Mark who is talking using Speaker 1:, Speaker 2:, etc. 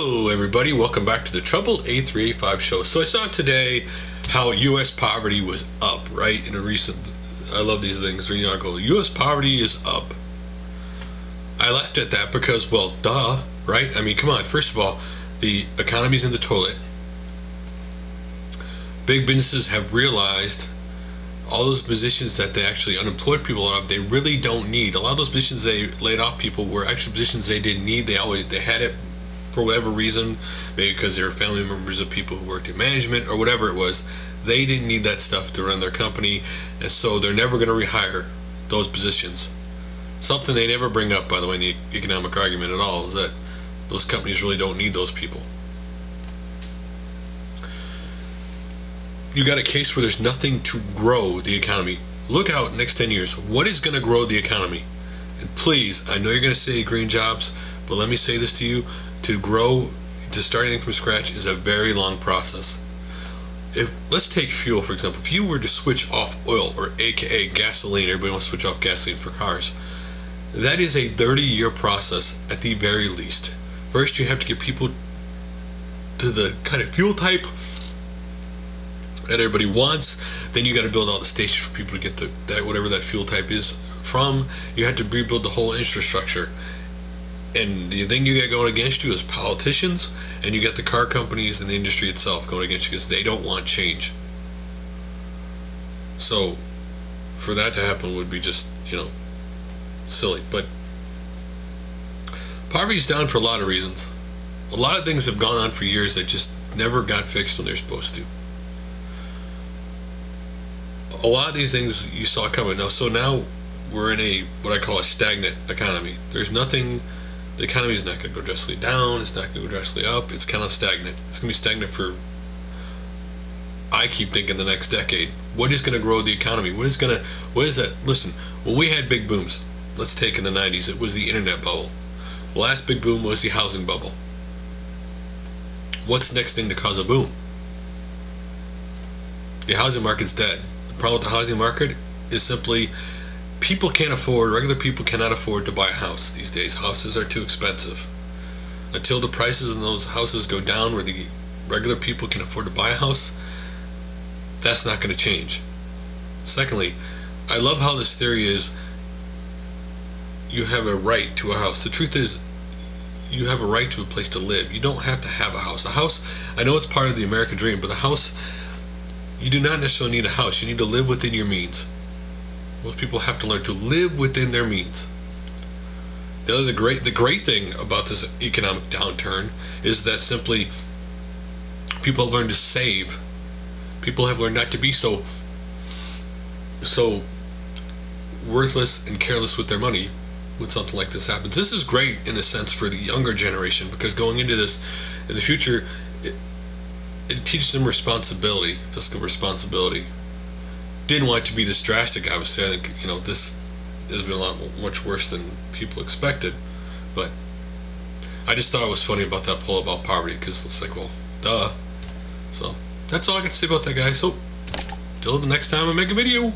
Speaker 1: Hello everybody, welcome back to the Trouble A385 show. So I saw today how US poverty was up, right? In a recent, I love these things where I go, US poverty is up. I laughed at that because, well, duh, right? I mean, come on, first of all, the economy's in the toilet. Big businesses have realized all those positions that they actually unemployed people out of, they really don't need. A lot of those positions they laid off people were actually positions they didn't need. They had it for whatever reason, maybe because they were family members of people who worked in management or whatever it was. They didn't need that stuff to run their company, and so they're never going to rehire those positions. Something they never bring up, by the way, in the economic argument at all, is that those companies really don't need those people. You got a case where there's nothing to grow the economy. Look out next 10 years. What is going to grow the economy? And please, I know you're going to say green jobs, but let me say this to you. To grow, to start anything from scratch is a very long process. Let's take fuel, for example. If you were to switch off oil, or aka gasoline, everybody wants to switch off gasoline for cars. That is a 30-year process at the very least. First, you have to get people to the kind of fuel type that everybody wants. Then you got to build all the stations for people to get that whatever that fuel type is from. You have to rebuild the whole infrastructure. And the thing you got going against you is politicians, and you got the car companies and the industry itself going against you because they don't want change. So for that to happen would be just, silly. But poverty's down for a lot of reasons. A lot of things have gone on for years that just never got fixed when they're supposed to. A lot of these things you saw coming. Now we're in what I call a stagnant economy. There's nothing. The economy is not going to go drastically down. It's not going to go drastically up. It's kind of stagnant. It's going to be stagnant for, I keep thinking, the next decade. What is going to grow the economy? What is that? Listen, when we had big booms, let's take in the 90s, it was the internet bubble. The last big boom was the housing bubble. What's the next thing to cause a boom? The housing market's dead. The problem with the housing market is simply regular people cannot afford to buy a house these days. Houses are too expensive. Until the prices in those houses go down where the regular people can afford to buy a house, that's not going to change. Secondly, I love how this theory is you have a right to a house. The truth is, you have a right to a place to live. You don't have to have a house. A house, I know it's part of the American dream, but a house, you do not necessarily need a house. You need to live within your means. Most people have to learn to live within their means. The great thing about this economic downturn is that simply people have learned to save. People have learned not to be so worthless and careless with their money when something like this happens. This is great in a sense for the younger generation, because going into this in the future, it teaches them responsibility, fiscal responsibility. Didn't want it to be this drastic, I would say. I think, this has been much worse than people expected. But I just thought it was funny about that poll about poverty, because it's like, well, duh. So that's all I got to say about that, guys. So till the next time I make a video.